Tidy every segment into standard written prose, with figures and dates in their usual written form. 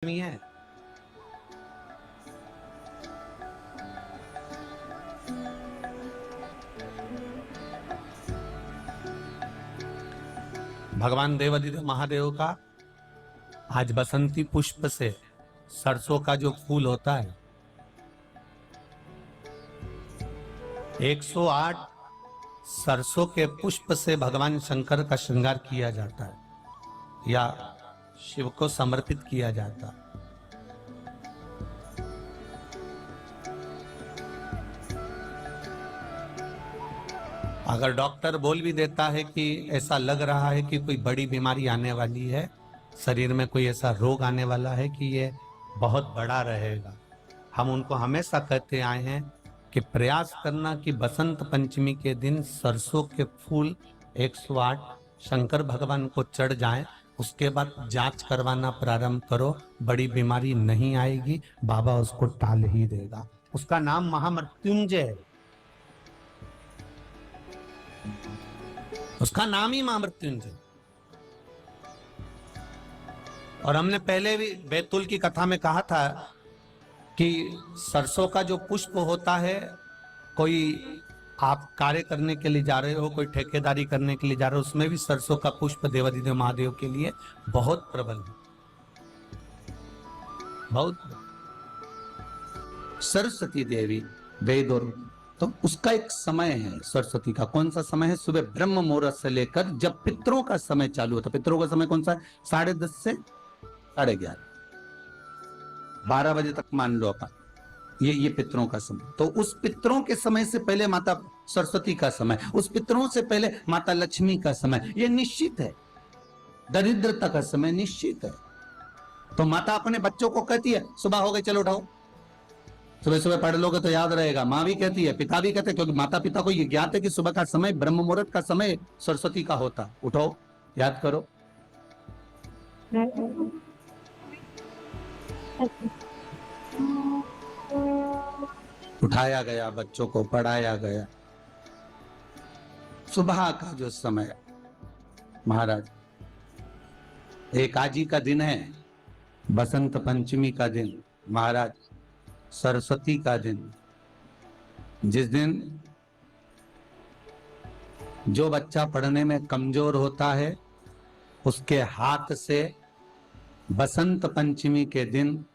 नहीं है। भगवान देवाधिदेव महादेव का आज बसंती पुष्प से सरसों का जो फूल होता है 108 सरसों के पुष्प से भगवान शंकर का श्रृंगार किया जाता है या शिव को समर्पित किया जाता है। अगर डॉक्टर बोल भी देता है कि ऐसा लग रहा है कि कोई बड़ी बीमारी आने वाली है, शरीर में कोई ऐसा रोग आने वाला है कि ये बहुत बड़ा रहेगा, हम उनको हमेशा कहते आए हैं कि प्रयास करना कि बसंत पंचमी के दिन सरसों के फूल 108 शंकर भगवान को चढ़ जाएं, उसके बाद जांच करवाना प्रारंभ करो, बड़ी बीमारी नहीं आएगी, बाबा उसको टाल ही देगा। उसका नाम महामृत्युंजय है, उसका नाम ही महामृत्युंजय। और हमने पहले भी बैतूल की कथा में कहा था कि सरसों का जो पुष्प होता है, कोई आप कार्य करने के लिए जा रहे हो, कोई ठेकेदारी करने के लिए जा रहे हो, उसमें भी सरसों का पुष्प देवाधिदेव महादेव के लिए बहुत प्रबल है, बहुत। सरस्वती देवी वेद और तो उसका एक समय है, सरस्वती का कौन सा समय है? सुबह ब्रह्म मुहूर्त से लेकर जब पितरों का समय चालू होता है। पितरों का समय कौन सा है? 10:30 से 11:30, 12 बजे तक मान लो अपन, ये पितरों का समय। तो उस पितरों के समय से पहले माता सरस्वती का समय, उस पितरों से पहले माता लक्ष्मी का समय, ये निश्चित है। दरिद्रता का समय निश्चित है। तो माता अपने बच्चों को कहती है सुबह हो गई चलो उठाओ, सुबह सुबह पढ़ लोगे तो याद रहेगा। माँ भी कहती है, पिता भी कहते हैं, क्योंकि माता पिता को ये ज्ञात है कि सुबह का समय ब्रह्म मुहूर्त का समय सरस्वती का होता। उठो, याद करो। उठाया गया, बच्चों को पढ़ाया गया। सुबह का जो समय महाराज, एक आजी का दिन है, बसंत पंचमी का दिन महाराज, सरस्वती का दिन, जिस दिन जो बच्चा पढ़ने में कमजोर होता है उसके हाथ से बसंत पंचमी के दिन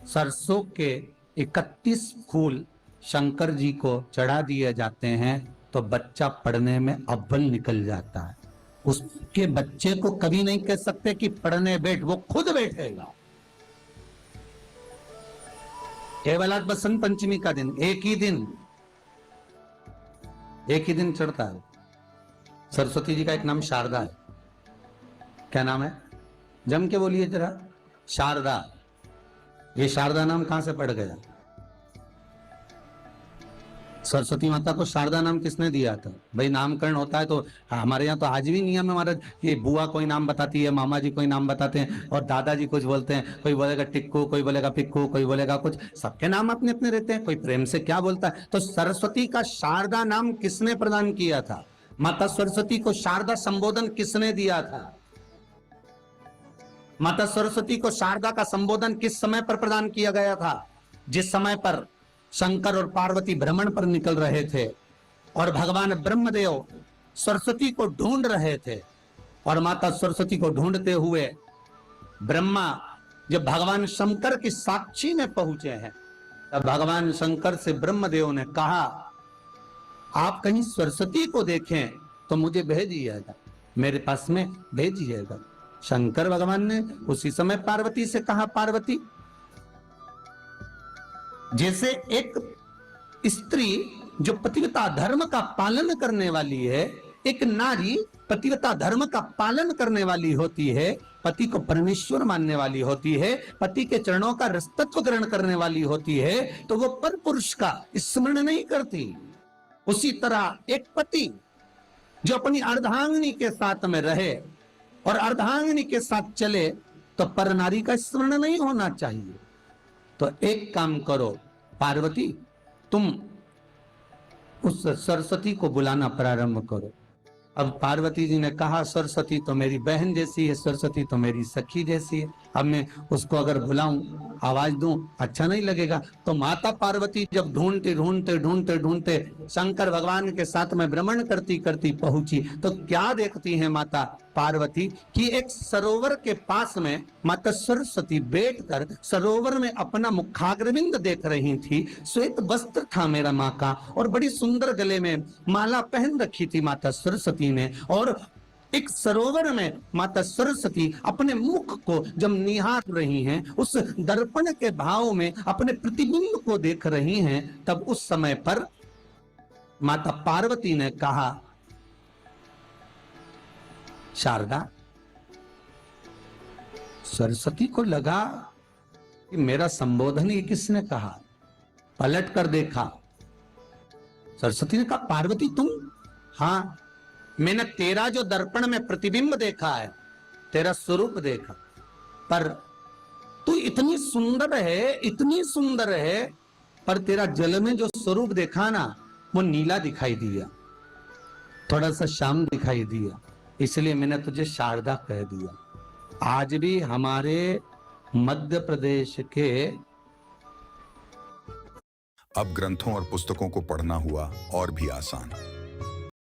सरसों के 31 फूल शंकर जी को चढ़ा दिए जाते हैं, तो बच्चा पढ़ने में अव्वल निकल जाता है। उसके बच्चे को कभी नहीं कह सकते कि पढ़ने बैठ, वो खुद बैठेगा। केवल आज बसंत पंचमी का दिन, एक ही दिन चढ़ता है। सरस्वती जी का एक नाम शारदा है। क्या नाम है? जम के बोलिए जरा। शारदा। ये शारदा नाम कहां से पड़ गया? सरस्वती माता को शारदा नाम किसने दिया था? भाई नामकरण होता है तो हमारे यहाँ तो आज भी नियम है हमारा, ये बुआ कोई नाम बताती है, मामा जी कोई नाम बताते हैं और दादाजी कुछ बोलते हैं, कोई बोलेगा टिक्कू, कोई बोलेगा पिक्कू, कोई बोलेगा कुछ, सबके नाम अपने अपने रहते हैं, कोई प्रेम से क्या बोलता है। तो सरस्वती का शारदा नाम किसने प्रदान किया था? माता सरस्वती को शारदा संबोधन किसने दिया था? माता सरस्वती को शारदा का संबोधन किस समय पर प्रदान किया गया था? जिस समय पर शंकर और पार्वती भ्रमण पर निकल रहे थे और भगवान ब्रह्मदेव सरस्वती को ढूंढ रहे थे, और माता सरस्वती को ढूंढते हुए ब्रह्मा जब भगवान शंकर की साक्षी में पहुंचे हैं, तब भगवान शंकर से ब्रह्मदेव ने कहा आप कहीं सरस्वती को देखें तो मुझे भेजिएगा, मेरे पास में भेजिएगा। शंकर भगवान ने उसी समय पार्वती से कहा, पार्वती, जैसे एक स्त्री जो पतिव्रता धर्म का पालन करने वाली है, एक नारी पतिव्रता धर्म का पालन करने वाली होती है, पति को परमेश्वर मानने वाली होती है, पति के चरणों का रसतत्व ग्रहण करने वाली होती है, तो वो पर पुरुष का स्मरण नहीं करती। उसी तरह एक पति जो अपनी अर्धांगिनी के साथ में रहे और अर्धांगिनी के साथ चले, तो पर नारी का स्मरण नहीं होना चाहिए। तो एक काम करो पार्वती, तुम उस सरस्वती को बुलाना प्रारंभ करो। अब पार्वती जी ने कहा सरस्वती तो मेरी बहन जैसी है, सरस्वती तो मेरी सखी जैसी है, अब मैं उसको अगर बुलाऊं, आवाज दूं, अच्छा नहीं लगेगा। तो माता पार्वती जब ढूंढते ढूंढते ढूंढते ढूंढते शंकर भगवान के साथ में भ्रमण करती करती पहुंची, तो क्या देखती है माता पार्वती कि एक सरोवर के पास में माता सरस्वती बैठकर सरोवर में अपना मुखाग्रविंद देख रही थी। श्वेत वस्त्र था मेरा माँ का, और बड़ी सुंदर गले में माला पहन रखी थी माता सरस्वती ने, और एक सरोवर में माता सरस्वती अपने मुख को जब निहार रही हैं, उस दर्पण के भाव में अपने प्रतिबिंब को देख रही हैं, तब उस समय पर माता पार्वती ने कहा, शारदा, सरस्वती को लगा कि मेरा संबोधन ये किसने कहा। पलट कर देखा, सरस्वती ने कहा, पार्वती तुम? हाँ, मैंने तेरा जो दर्पण में प्रतिबिंब देखा है, तेरा स्वरूप देखा, पर तू इतनी सुंदर है, इतनी सुंदर है, पर तेरा जल में जो स्वरूप देखा ना, वो नीला दिखाई दिया, थोड़ा सा श्याम दिखाई दिया, इसलिए मैंने तुझे शारदा कह दिया। आज भी हमारे मध्य प्रदेश के अब ग्रंथों और पुस्तकों को पढ़ना हुआ और भी आसान।